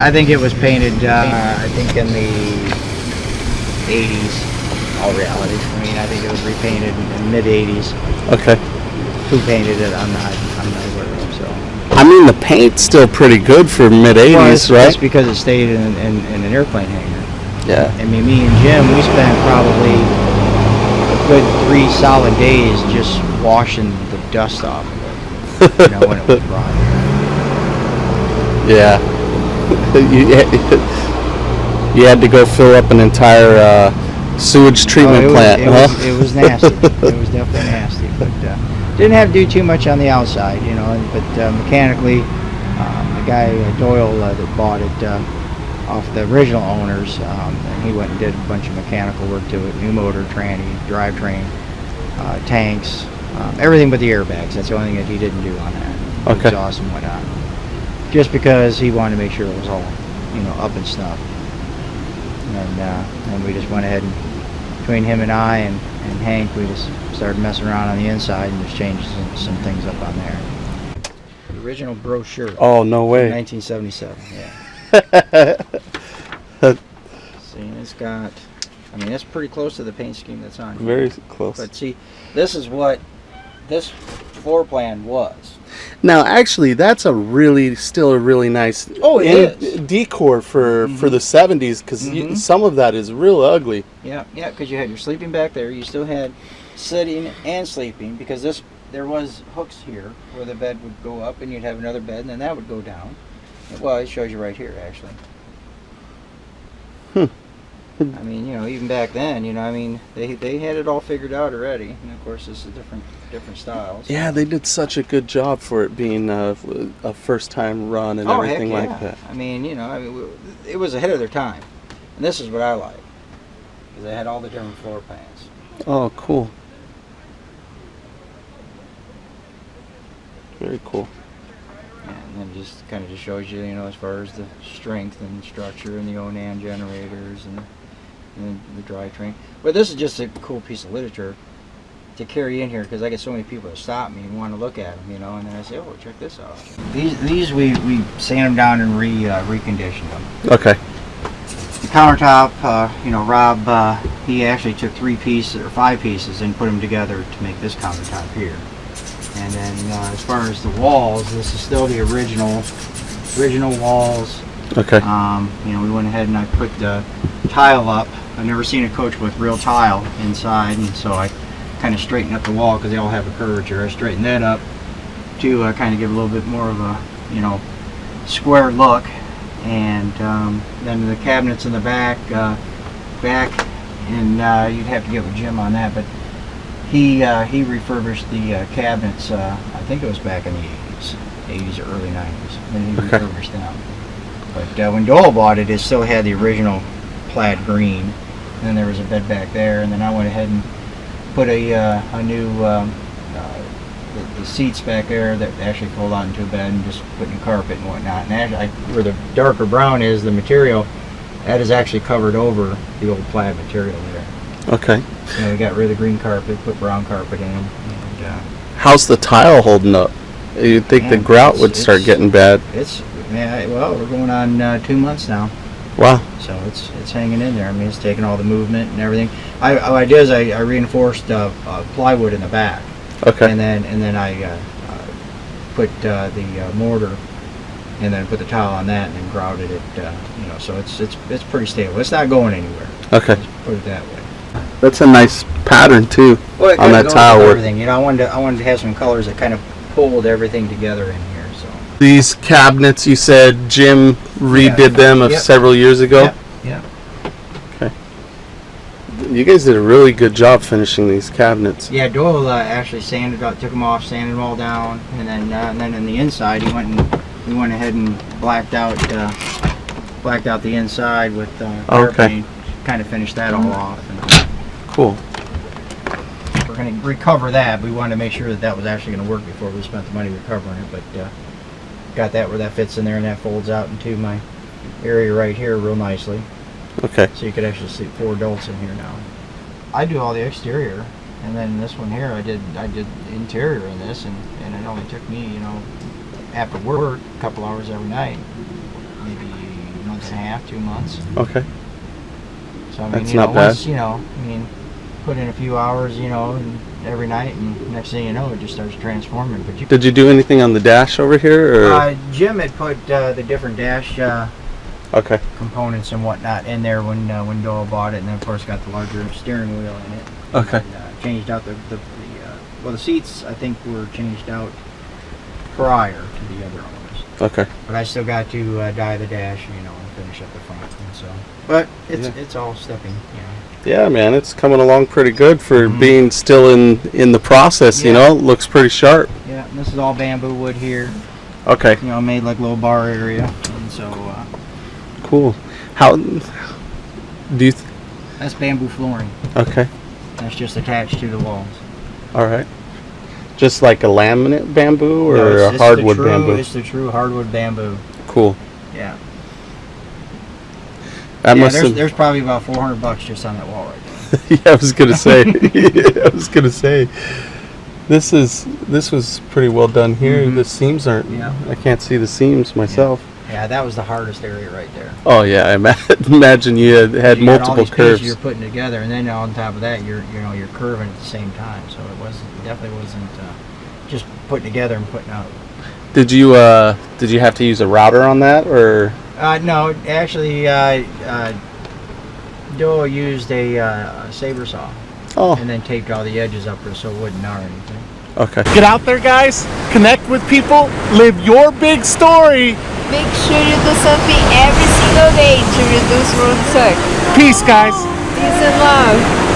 I think it was painted, I think in the 80s, all reality. I mean, I think it was repainted in mid-80s. Okay. Who painted it, I'm not aware of, so. I mean, the paint's still pretty good for mid-80s, right? It's because it stayed in an airplane hangar. Yeah. I mean, me and Jim, we spent probably a good 3 solid days just washing the dust off of it, when it was raw. Yeah. You had to go fill up an entire sewage treatment plant. It was nasty. It was definitely nasty, but didn't have to do too much on the outside, But mechanically, the guy Doyle that bought it off the original owners, and he went and did a bunch of mechanical work to it: new motor, tranny, drivetrain, tanks, everything but the airbags. That's the only thing that he didn't do on that. Okay. Exhaust and whatnot. Just because he wanted to make sure it was all, up and stuff. And we just went ahead and, between him and I and Hank, we just started messing around on the inside and just changed some things up on there. The original brochure. Oh, no way. 1977, yeah. See, it's got, it's pretty close to the paint scheme that's on here. Very close. But see, this is what this floor plan was. Now, actually, that's still a really nice decor for the 70s, because some of that is real ugly. Yeah, because you had your sleeping back there. You still had sitting and sleeping, because there was hooks here where the bed would go up, and you'd have another bed, and then that would go down. Well, it shows you right here, actually. Even back then, they had it all figured out already. And of course, this is different styles. Yeah, they did such a good job for it being a first-time run and everything like that. It was ahead of their time. And this is what I like, because they had all the different floor plans. Oh, cool. Very cool. And then just kind of shows you, as far as the strength and structure and the Onan generators and the drivetrain. But this is just a cool piece of literature to carry in here, because I get so many people that stop me and want to look at them, and then I say, oh, check this out. These we sand them down and reconditioned them. Okay. The countertop, Rob, he actually took 5 pieces and put them together to make this countertop here. And then as far as the walls, this is still the original walls. Okay. We went ahead and I put the tile up. I've never seen a coach with real tile inside, and so I kind of straightened up the wall, because they all have a curvature. I straightened that up to kind of give a little bit more of a, square look. And then the cabinets in the back, and you'd have to get with Jim on that, but he refurbished the cabinets, I think it was back in the 80s or early 90s, and he refurbished them. But when Doyle bought it, it still had the original plaid green, and then there was a bed back there, and then I went ahead and put a new, the seats back there that actually fold out into a bed, and just put new carpet and whatnot. And actually, where the darker brown is, the material, that is actually covered over the old plaid material there. Okay. We got rid of the green carpet, put brown carpet in. And, how's the tile holding up? You'd think the grout would start getting bad. Well, we're going on 2 months now. Wow. So it's hanging in there. It's taking all the movement and everything. What I did is I reinforced plywood in the back. Okay. And then I put the mortar, and then put the tile on that, and then grouted it. So it's pretty stable. It's not going anywhere. Okay. Let's put it that way. That's a nice pattern too, on that tile work. Everything. I wanted to have some colors that kind of pulled everything together in here. So these cabinets, you said Jim redid them several years ago. Yeah. Okay. You guys did a really good job finishing these cabinets. Yeah, Doyle actually sanded up, took them off, sanded them all down, and then in the inside, we went ahead and blacked out the inside with clear paint. Kind of finished that all off. Cool. We're going to recover that. We wanted to make sure that was actually going to work before we spent the money recovering it, but got that where that fits in there, and that folds out into my area right here real nicely. Okay. So you could actually see 4 adults in here now. I do all the exterior, and then this one here I did interior in this, and it only took me, after work, a couple hours every night, maybe month and a half, 2 months. Okay. So I mean, That's you know, not bad. once, you know, I mean, put in a few hours, you know, and every night, and next thing you know, it just starts transforming. But you, Did you do anything on the dash over here? Or? Jim had put the different dash Okay. components and whatnot in there when Doyle bought it, and then of course got the larger steering wheel in it. Okay. And, changed out the seats. I think were changed out prior to the other owners. Okay. But I still got to dye the dash, you know, and finish up the front. And so, but it's all stepping, you know. Yeah, man, it's coming along pretty good for being still in the process. You know, looks pretty sharp. Yeah, and this is all bamboo wood here. Okay. You know, made like a little bar area, and so. Cool. How do you? That's bamboo flooring. Okay. That's just attached to the walls. All right. Just like a laminate bamboo or No, a hardwood bamboo? It's the true hardwood bamboo. Cool. Yeah. That must have. There's probably about $400 just on that wall right there. Yeah, I was gonna say. I was gonna say. This was pretty well done here. The seams aren't. Yeah. I can't see the seams myself. Yeah, that was the hardest area right there. Oh yeah, I imagine you had You got all multiple these pieces curves. you're putting together, and then on top of that, you're curving at the same time. So it definitely wasn't just putting together and putting out. Did you have to use a router on that or? No, actually, Doyle used a saber saw. Oh. And then taped all the edges up so it wouldn't gnaw or anything. Okay. Get out there, guys. Connect with people. Live your big story. Make sure you do something every single day to reduce road suck. Peace, guys. Peace and love.